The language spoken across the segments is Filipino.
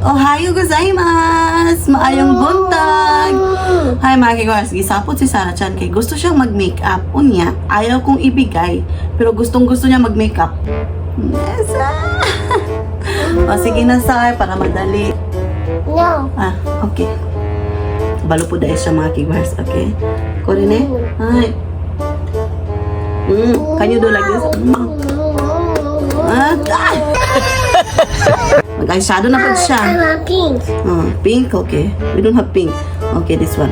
Ohayo gozaimasu! Maayong buntag! Hi mga kigwars, gisapot si Sarah Chan kay gusto siyang mag-makeup. Unya, ayaw kong ibigay, pero gustong gusto niya mag-makeup. Yes! O sige na Sar, para madali. No. Okay. Balo po dahil siya mga kigwars, okay? Korine? Hi. Can you do like this? Mag-eyeshadow na po siya. I want pink. Pink? Okay. We don't have pink. Okay, this one.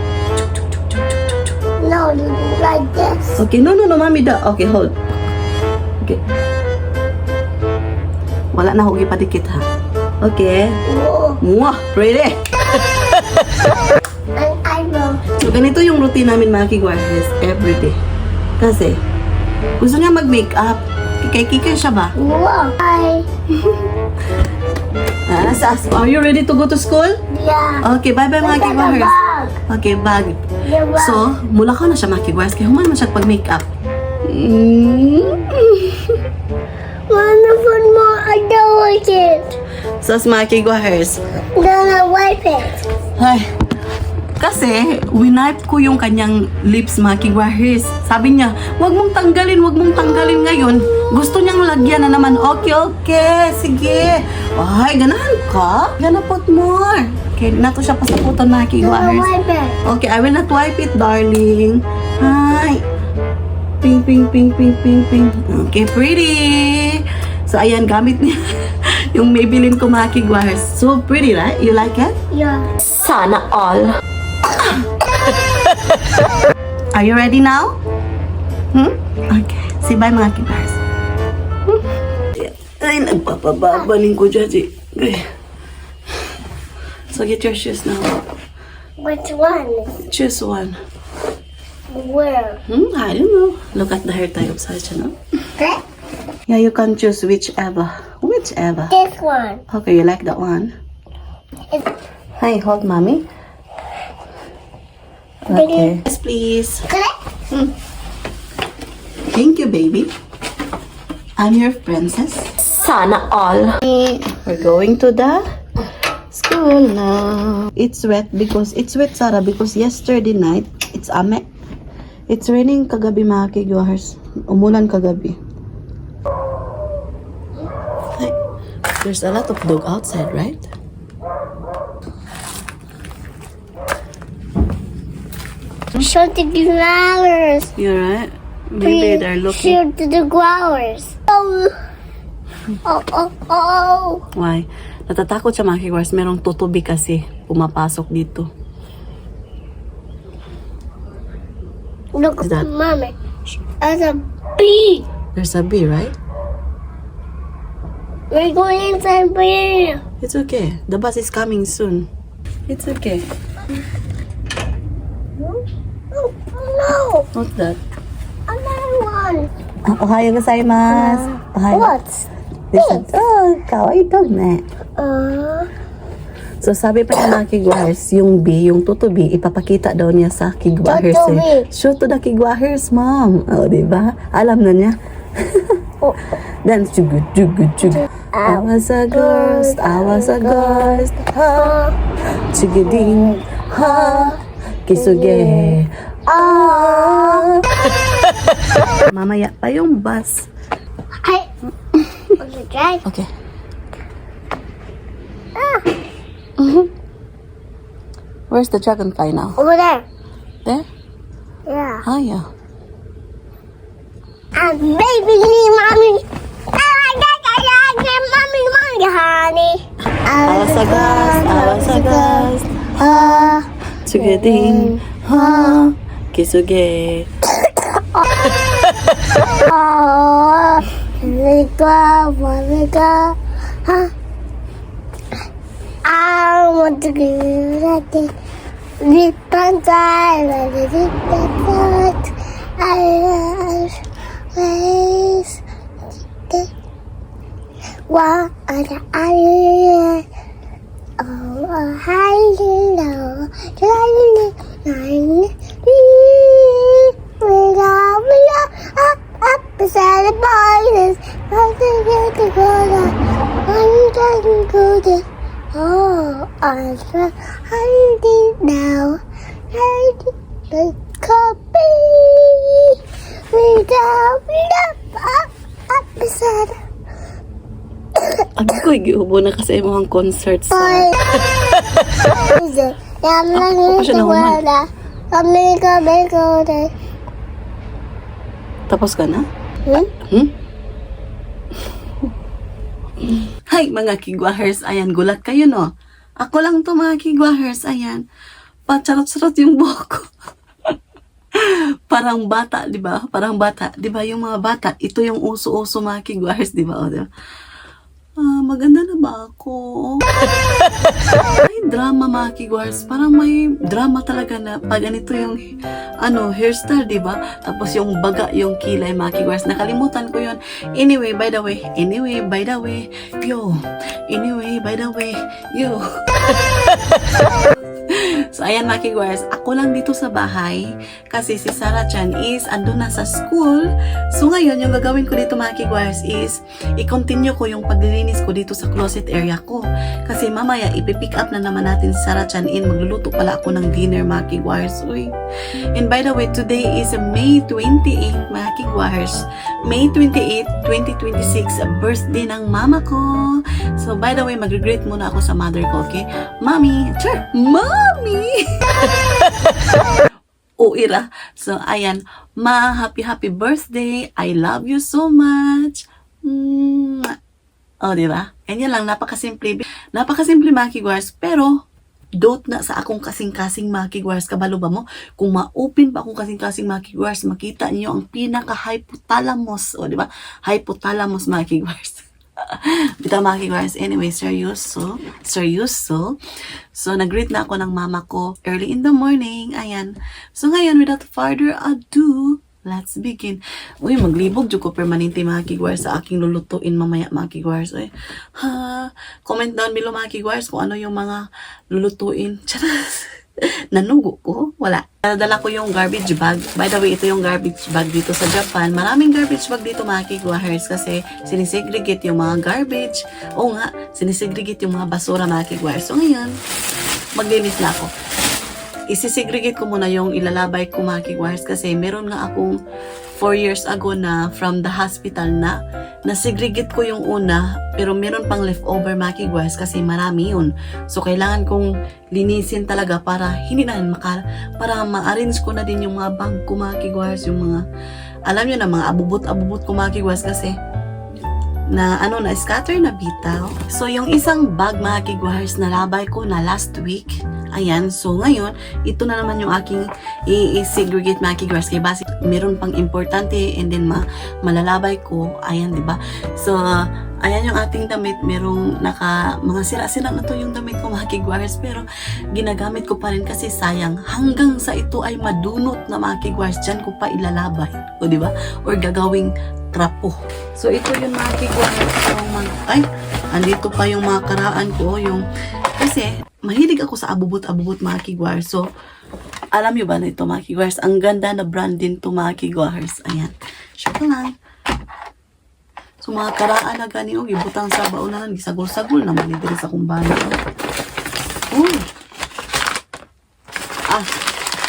No, like this. Okay, no, mommy. Okay, hold. Okay. Wala na hugi padikit ha. Okay. Mwah! Pretty! And eyebrow. So, ganito yung routine namin mga kigwardes everyday. Kasi, gusto niya mag-makeup. Kikay-kikay siya ba? Wow. Hi. Are you ready to go to school? Yeah. Okay, bye-bye mga kigwardes. Bag. Okay, bag. Yeah, bag. So, mula ka na siya mga kigwardes. Kaya human mo siya pag-makeup. Wanna put more? I don't like it. So, mga kigwardes. Then I wipe it. Ay, kasi, winipe ko yung kanyang lips, mga kigwahis. Sabi niya, wag mong tanggalin ngayon. Gusto niyang lagyan na naman. Okay, sige. Ay, ganahan ka? Gana put more. Okay, nato siya pasaputan, mga Then I kigwahis. wipe it. Okay, I will not wipe it, darling. Hi. Ping, ping, ping, ping, ping, ping. Okay, pretty. So, ayan, gamit niya yung Maybelline ko, mga kigwahis. So pretty, right? You like it? Yeah. Sana all. Are you ready now? Okay. Say bye mga kibars. Ay, nagpapababaling ko dyan. Okay. So get your shoes now. Which one? Choose one. Where? I don't know. Look at the hair tie of Sacha, no? Okay. Yeah, you can choose whichever. Whichever. This one. Okay, you like that one? Hi, hold mommy. Okay. Yes, please. Thank you, baby. I'm your princess. Sana all. We're going to the school now. It's wet, Sarah, because yesterday night, it's ame. It's raining kagabi, mga kigwahers. Umulan kagabi. Hi. There's a lot of dog outside, right? Show to the flowers. You're right. Maybe they're looking. Show to the flowers. Oh. Why? Natatakot siya mga kigwars. Merong tutubi kasi pumapasok dito. Look, Is that- mommy. There's a bee. There's a bee, right? We're going inside bee. It's okay. The bus is coming soon. It's okay. No, What's that? another one. Ohayo gozaimasu. Ohayo. What? Kawaii dog na. So sabi pa ng mga kigwahers, yung bee, yung tutubi, ipapakita daw niya sa kigwahers. Tutubi. Show to the kigwahers, mom. O, diba? Alam na niya. Then, chugud, chugud, chugud. I was a ghost, ha. Chuguding, ha. Kisuge, Mamaya pa yung bus. Hi. Okay, drive. Okay. Where's the dragonfly now? Over there. There? Yeah. Ah, yeah. And baby, mommy. Oh my God, mommy, honey. I was a ghost, ha. Chuguding, ha. Kisuge. Oh, Monica, huh? I want to go like it. With Panta, what are the eyes? Oh, hello, beside the boys, I'm going to go there. I'm going to go there. Oh. I'm hiding now. Hiding like copy. Without up the sun. Abi ko, giubo na kasi mo ang concert sa... Yan lang Ako pa siya yung nahuman. wala. Kami ko na. Tapos ka na? Hmm? Hi, mga kigwahers. Ayan, gulat kayo, no? Ako lang to, mga kigwahers. Ayan. Pacharot-charot yung buhok ko. Parang bata, di ba? Parang bata. Di ba, yung mga bata, ito yung uso-uso, mga kigwahers, di ba? O, di ba? Maganda na ba ako? May drama, mga kigwahers. Parang may drama talaga na pag ganito yung hairstyle, di ba? Tapos yung baga, yung kilay, mga kigwahers. Nakalimutan ko yun. Anyway, by the way, yo. Anyway, by the way, yo. So, ayan mga kigwahers, ako lang dito sa bahay kasi si Sarah Chan is andun na sa school. So, ngayon, yung gagawin ko dito mga kigwahers is i-continue ko yung paglilinis ko dito sa closet area ko. Kasi mamaya, ipipick up na naman natin si Sarah Chan in. Magluluto pala ako ng dinner mga kigwahers. Uy. And by the way, today is May 28 mga kigwahers. May 28, 2026, birthday ng mama ko. So, by the way, mag-greet muna ako sa mother ko, okay? Mommy! Sure! Mommy! Ira. So, ayan. Ma, happy birthday. I love you so much. Oh, diba? Ganyan lang, napakasimple. Napakasimple mga kigwars, pero dot na sa akong kasing-kasing mga kigwars. Kabalo ba mo? Kung ma-open pa akong kasing-kasing mga kigwars, makita niyo ang pinaka-hypothalamus. O, diba? Hypothalamus mga kigwars. Bitaw mga kigwars. Anyway, seryoso. So, nag-greet na ako ng mama ko early in the morning. Ayan. So, ngayon, without further ado, let's begin. Uy, maglibog dyan ko permanente mga kigwars sa aking lulutuin mamaya mga kigwars. Uy, comment down below mga kigwars kung ano yung mga lulutuin. Charas! Nanugo ko? Wala. Dala ko yung garbage bag. By the way, ito yung garbage bag dito sa Japan. Maraming garbage bag dito mga kigwahers kasi sinisegregate yung mga garbage. Oo nga, sinisegregate yung mga basura mga kigwahers. So ngayon, maglinis na ako. Isisegregate ko muna yung ilalabay ko mga kigwahers kasi meron nga akong 4 years ago na from the hospital na nasegregate ko yung una pero meron pang leftover mga kigwahers kasi marami yun. So kailangan kong linisin talaga para hindi na para ma-arrange ko na din yung mga bag ko mga kigwahers, yung mga alam nyo na mga abubot ko mga kigwahers kasi na scatter na bitaw. So yung isang bag mga kigwahers na labay ko na last week. Ayan, so ngayon, ito na naman yung aking i-segregate mga kigwahers. Kaya basic, meron pang importante and then malalabay ko. Ayan, di ba? So, ayan yung ating damit. Merong mga sira-sira na to yung damit ko mga kigwahers. Pero, ginagamit ko pa rin kasi sayang. Hanggang sa ito ay madunot na mga kigwahers, dyan ko pa ilalabay. O, di ba? Or gagawing trapo. So, ito yung mga kigwahers. Andito pa yung mga karaan ko. Kasi, mahilig ako sa abubot mga kigwahers. So, alam nyo ba na ito mga kigwahers? Ang ganda na brand din to mga kigwahers. Ayan. Sure lang. So, mga karaan na gani, ibutang sa baunanan, gisagol-sagol naman dito sa kumbana.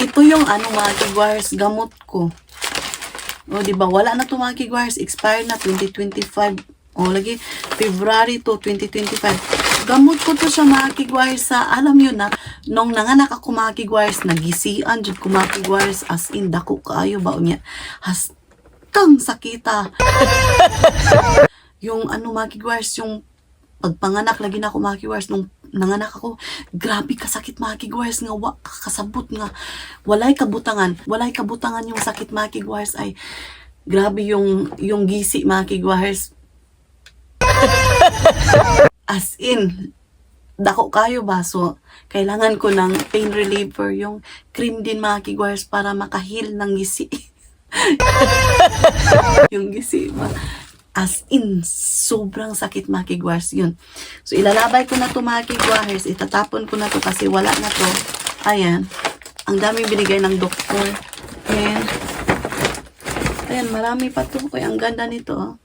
Ito yung mga kigwahers, gamot ko. Diba? Wala na to mga kigwahers. Expire na 2025. Lagi, February to 2025. Gamot ko to siya mga kigwahers sa, alam yun na, nung nanganak ako mga kigwahers, nagisian dyan ko mga kigwahers, as in, dako kaayo ba niya. Hastang sakita. Yung mga kigwahers, yung pagpanganak lagi na ako mga kigwahers, nung nanganak ako, grabe kasakit mga kigwahers nga, kasabot nga, walay kabutangan yung sakit mga kigwahers ay, grabe yung gisi mga kigwahers. As in, dako kayo ba? So, kailangan ko ng pain reliever, yung cream din mga kigwahers para makahil ng gisi. Yung gisi ba? As in, sobrang sakit mga kigwahers yun. So, ilalabay ko na to mga kigwahers. Itatapon ko na to kasi wala na to. Ayan. Ang daming binigay ng doktor. And, ayan, marami pa to. Uy, ang ganda nito.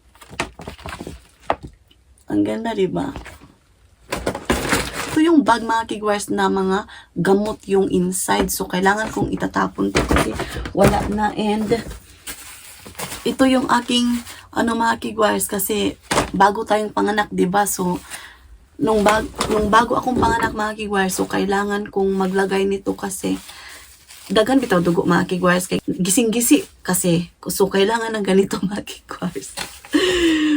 Ang ganda, diba? Ito yung bag mga kigwars na mga gamot yung inside. So, kailangan kong itatapon to kasi wala na. And, ito yung aking, mga kigwars kasi bago tayong panganak, diba? So, nung bago akong panganak mga kigwars, so, kailangan kong maglagay nito kasi dagan bitaw dugo mga kigwars kay gising-gisi kasi so kailangan ng ganito mga kigwars.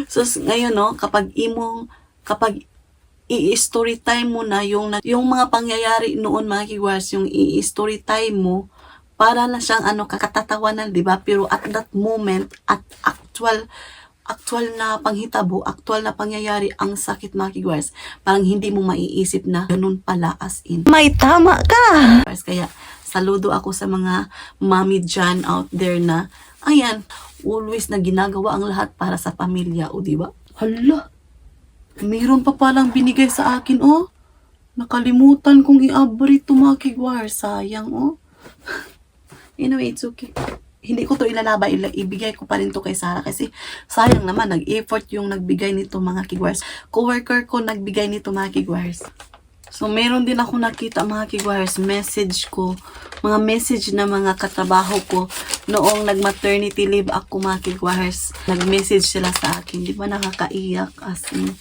So ngayon no, kapag i-story time mo na yung mga pangyayari noon mga kigwars, yung i-story time mo para na siyang kakatatawanan, di ba? Pero at that moment, at actual na panghitabo, actual na pangyayari, ang sakit mga kigwars. Parang hindi mo maiisip na ganun pala as in. May tama ka! Kaya saludo ako sa mga mommy dyan out there na, ayan, always na ginagawa ang lahat para sa pamilya, o diba? Hala, mayroon pa palang binigay sa akin, oh. Nakalimutan kong i-abri ito mga kigwar. Sayang, oh. Anyway, it's okay. Hindi ko to ilalaba, ibigay ko pa rin to kay Sarah kasi sayang naman, nag-effort yung nagbigay nito mga kigwars. Coworker ko nagbigay nito mga kigwars. So, meron din ako nakita mga kigwars, message ko, mga message na mga katrabaho ko noong nag-maternity leave ako mga kigwars. Nag-message sila sa akin, di ba nakakaiyak as in,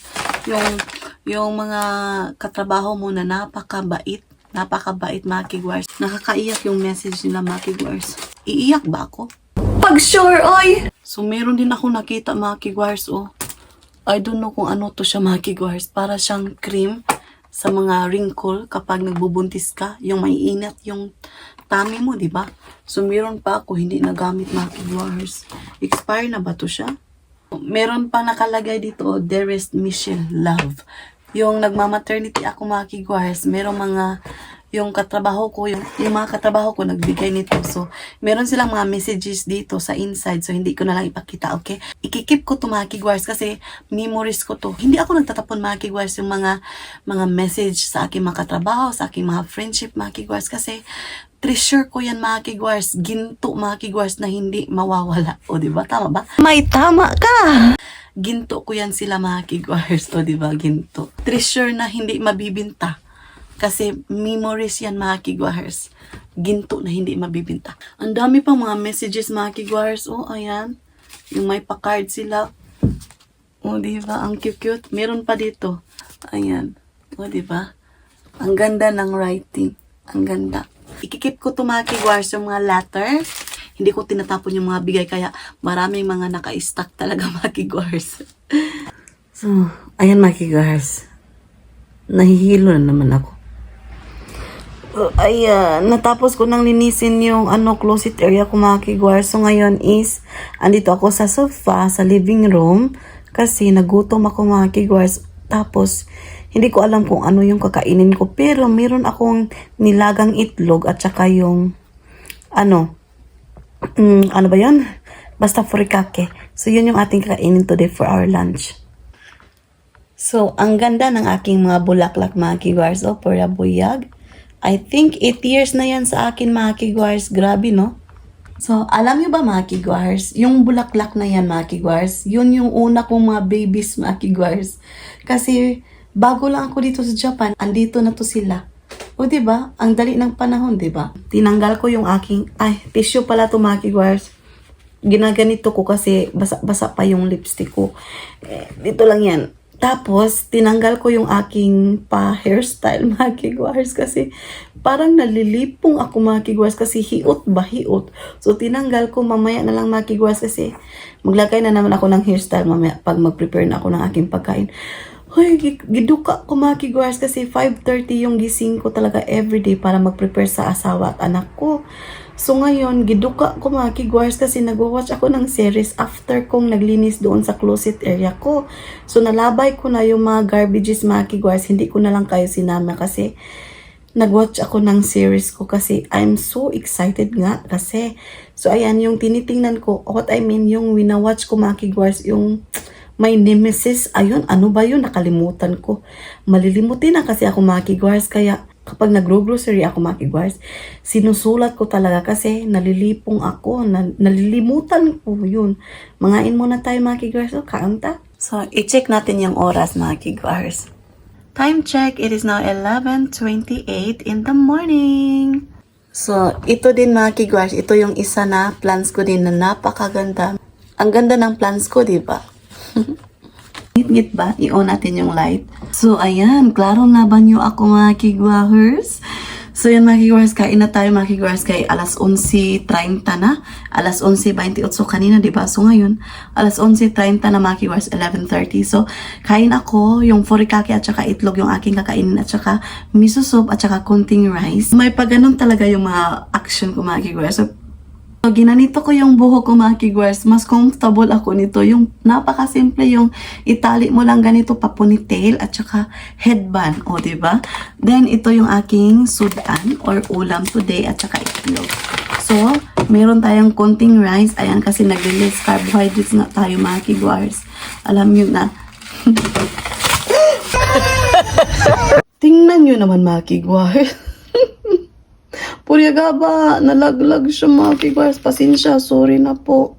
yung mga katrabaho mo na napakabait mga kigwars. Nakakaiyak yung message nila mga kigwars. Iiyak ba ako? Pag sure, oy! So, meron din ako nakita mga kigwars, oh. I don't know kung ano to siya mga kigwars. Para siyang cream sa mga wrinkle kapag nagbubuntis ka, yung may inat yung tummy mo, di ba? So, meron pa ako hindi nagamit mga kigwars. Expire na ba to siya? Meron pa nakalagay dito, Dearest Michelle, love. Yung nagmamaternity ako mga kigwars, merong mga yung mga katrabaho ko nagbigay nito. So, meron silang mga messages dito sa inside. So, hindi ko na lang ipakita, okay? Ikikip ko to mga kigwars kasi memories ko to. Hindi ako nagtatapon mga kigwars yung mga message sa aking mga katrabaho, sa aking mga friendship mga kigwars kasi treasure ko yan mga kigwars. Ginto mga kigwars na hindi mawawala. O, diba? Tama ba? May tama ka! Ginto ko yan sila mga kigwars. O, diba? Ginto. Treasure na hindi mabibinta. Kasi memories yan mga kigwars. Ginto na hindi mabibinta. Ang dami pang mga messages mga kigwars. Oh, ayan. Yung may pa-card sila. Oh, diba? Ang cute-cute. Meron pa dito. Ayan. Oh, diba? Ang ganda ng writing. Ang ganda. Ikikip ko to mga kigwars yung mga letters. Hindi ko tinatapon yung mga bigay. Kaya maraming mga naka-stack talaga mga kigwars. So, ayan mga kigwars. Nahihilo na naman ako. Ayan, natapos ko nang linisin yung closet area ko mga kigwars. So ngayon is, andito ako sa sofa, sa living room. Kasi nagutom ako mga kigwars. Tapos, hindi ko alam kung ano yung kakainin ko. Pero meron akong nilagang itlog at saka yung, ano ba yun? Basta furikake. So yun yung ating kakainin today for our lunch. So, ang ganda ng aking mga bulaklak mga kigwars. Oh, pura buyag. I think 8 years na yan sa akin mga kigwars. Grabe, no? So, alam nyo ba mga kigwars? Yung bulaklak na yan mga kigwars, yun yung una kong mga babies mga kigwars. Kasi, bago lang ako dito sa Japan, andito na to sila. O, diba? Ang dali ng panahon, diba? Tinanggal ko yung aking, tissue pala to mga kigwars. Ginaganito ko kasi basa-basa pa yung lipstick ko. Dito lang yan. Tapos, tinanggal ko yung aking pa-hairstyle, mga kigwars, kasi parang nalilipong ako, mga kigwars, kasi hiot. So, tinanggal ko mamaya na lang, mga kigwars, kasi maglagay na naman ako ng hairstyle mamaya pag mag-prepare na ako ng aking pagkain. Hoy, giduka ko, mga kigwars, kasi 5:30 yung gising ko talaga everyday para mag-prepare sa asawa at anak ko. So ngayon, giduka ko mga kigwars kasi nag-watch ako ng series after kong naglinis doon sa closet area ko. So nalabay ko na yung mga garbages mga kigwars. Hindi ko na lang kayo sinama kasi nag-watch ako ng series ko kasi I'm so excited nga kasi. So ayan, yung tinitingnan ko, yung winawatch ko mga kigwars, yung may nemesis. Ayun, ano ba yun? Nakalimutan ko. Malilimutin na kasi ako mga kigwars kaya kapag nagro-grocery ako mga kigwars, sinusulat ko talaga kasi nalilipong ako, nalilimutan ko yun. Mangain muna tayo mga kigwars, kaanta. So, i-check natin yung oras mga kigwars. Time check, it is now 11:28 in the morning. So, ito din mga kigwars, ito yung isa na plants ko din na napakaganda. Ang ganda ng plants ko, di ba? Ngit-ngit ba? I-on natin yung light. So, ayan, klaro na ba niyo ako mga kigwars? So, yan mga kigwars, kain na tayo mga kigwars kay alas 11:30 na. Alas 11:28 kanina, di ba? So, ngayon, alas 11:30 na mga kigwars, 11:30. So, kain ako, yung furikake at saka itlog yung aking kakainin at saka miso soup at saka konting rice. May pagganon talaga yung mga action ko mga kigwars. So, ginanito ko yung buhok ko mga kigwars. Mas comfortable ako nito. Yung napakasimple yung itali mo lang ganito pa ponytail at saka headband. O, diba? Then, ito yung aking sudan or ulam today at saka itlog. So, meron tayong konting rice. Ayan, kasi nag-release carbohydrates nga tayo mga kigwars. Alam nyo na. Tingnan nyo naman mga kigwars. Puryaga ba? Nalaglag siya mga kigwars. Pasensya, sorry na po.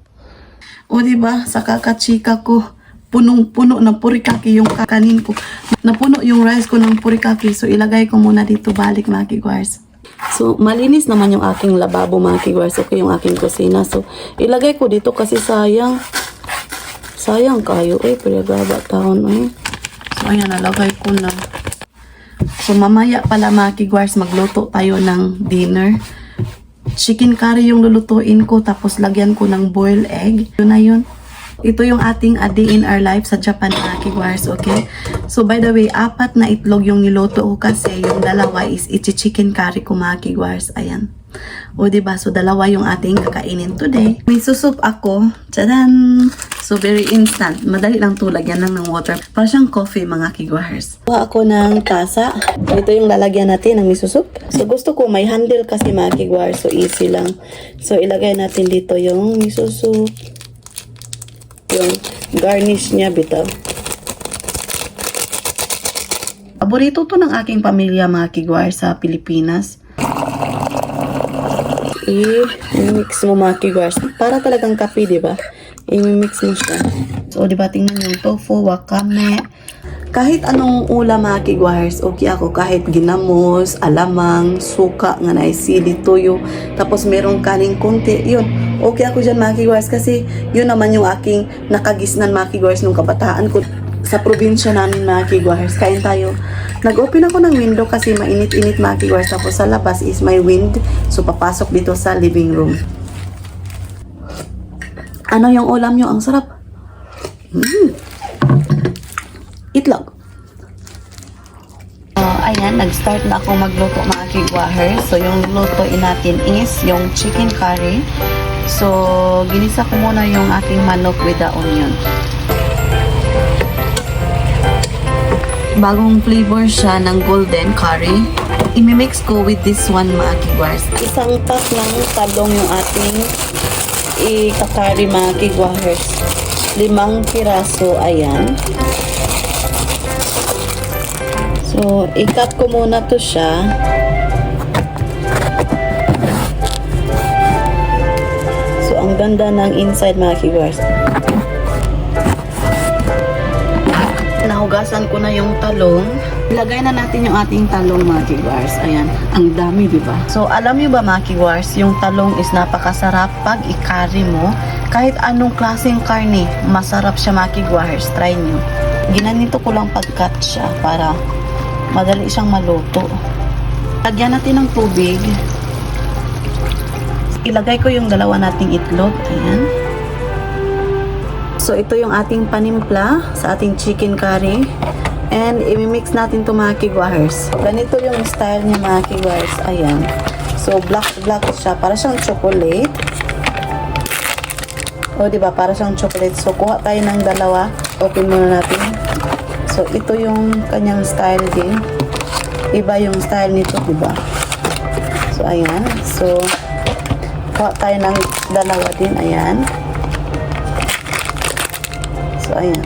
O diba, sa kakachika ko, punong-puno ng purikake yung kakanin ko. Napuno yung rice ko ng purikake. So, ilagay ko muna dito balik mga kigwars. So, malinis naman yung aking lababo mga kigwars. Okay, yung aking kusina. So, ilagay ko dito kasi sayang. Sayang kayo. Puryaga ba taon So, ayan, nalagay ko na. So, mamaya pala mga kigwars, magluto tayo ng dinner. Chicken curry yung lulutuin ko, tapos lagyan ko ng boiled egg. Yun na yun. Ito yung ating a day in our life sa Japan mga kigwars, okay? So, by the way, 4 na itlog yung niluto ko kasi yung dalawa is chicken curry ko mga kigwars. Ayan. O, diba? So, 2 yung ating kakainin today. Miso soup ako. Tadaan! So, very instant. Madali lang to. Lagyan lang ng water. Para siyang coffee, mga kigwars. Kuha ako ng tasa. Ito yung lalagyan natin ng miso soup. So, gusto ko may handle kasi mga kigwars. So, easy lang. So, ilagay natin dito yung miso soup. Yung garnish niya, bitaw. Paborito to ng aking pamilya, mga kigwars, sa Pilipinas. I-mix mo mga kigwars. Para talagang kape, diba? I-mix mo siya. So, diba, tingnan yung tofu, wakame. Kahit anong ulam mga kigwars, okay ako. Kahit ginamos, alamang, suka, nga na sili, tuyo. Tapos merong kaning konti. Yun, okay ako dyan mga kigwars. Kasi yun naman yung aking nakagisnan mga kigwars nung kabataan ko. Sa probinsya namin mga kigwars. Kain tayo. Nag-open ako ng window kasi mainit-init mga kigwars. Tapos sa labas is may wind. So, papasok dito sa living room. Ano yung ulam nyo? Ang sarap. Itlog. Ayan, nag-start na ako magluto mga kigwars. So, yung lutuin natin is yung chicken curry. So, ginisa ko muna yung aking manok with the onion. Bagong flavor siya ng golden curry. Imimix ko with this one mga kigwars. Isang pack ng talong yung ating ikakari mga kigwars. 5 piraso, ayan. So, ikat ko muna to siya. So, ang ganda ng inside mga kigwars. Nahugasan ko na yung talong. Ilagay na natin yung ating talong mga kigwars. Ayan, ang dami, di ba? So, alam niyo ba mga kigwars, yung talong is napakasarap pag i-curry mo. Kahit anong klaseng karne, masarap siya mga kigwars. Try nyo. Ginanito ko lang pag-cut siya para madali siyang maluto. Lagyan natin ng tubig. Ilagay ko yung 2 nating itlog. Ayan. So, ito yung ating panimpla sa ating chicken curry. And, imimix natin ito mga kigwars. Ganito yung style niya mga kigwars. Ayan. So, black siya. Para siyang chocolate. O, diba? Para siyang chocolate. So, kuha tayo ng 2. Open muna natin. So, ito yung kanyang style din. Iba yung style nito, diba? So, ayan. So, kuha tayo ng 2 din. Ayan. So, ayan.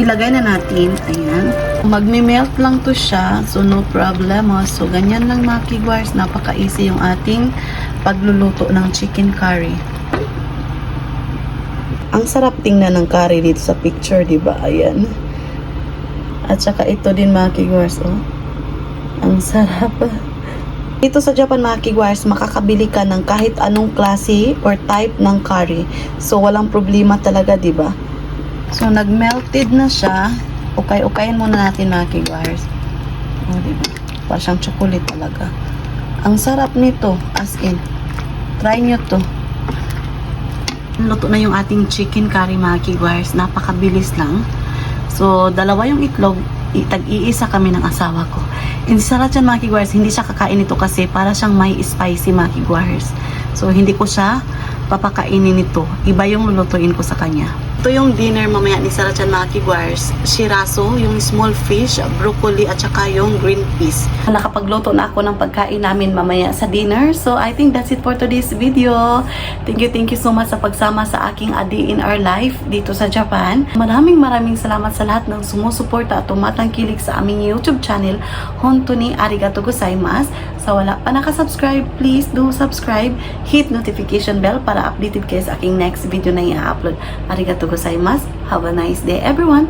Ilagay na natin. Ayan. Magme-melt lang to siya. So, no problem. So, ganyan lang mga kigwars. Napaka-easy yung ating pagluluto ng chicken curry. Ang sarap tingnan ng curry dito sa picture, diba? Ayan. At saka ito din mga kigwars, oh. Ang sarap. Dito sa Japan mga kigwars, makakabili ka ng kahit anong klase or type ng curry. So walang problema talaga, 'di ba? So nag-melted na siya. Ukay-ukayin muna natin mga kigwars. Oh, 'di ba? Parang siyang chocolate talaga. Ang sarap nito, as in. Try nyo to. Luto na yung ating chicken curry mga kigwars. Napakabilis lang. So, dalawa yung itlog. Tag-iisa kami ng asawa ko. And sarap dyan mga kigwars. Hindi siya kakain ito kasi para siyang may spicy mga kigwars. So, hindi ko siya papakainin ito. Iba yung lulutuin ko sa kanya. Ito yung dinner mamaya ni Sarah Chan mga kigwars. Shiraso, yung small fish, broccoli, at saka yung green peas. Nakapagluto na ako ng pagkain namin mamaya sa dinner. So, I think that's it for today's video. Thank you so much sa pagsama sa aking A Day in Our Life dito sa Japan. Maraming salamat sa lahat ng sumusuporta at tumatangkilik sa aming YouTube channel. Hontoni arigatou gozaimasu. Sa wala pa nakasubscribe, please do subscribe. Hit notification bell para updated kayo sa aking next video na i-upload. Arigatou gozaimasu. Have a nice day, everyone.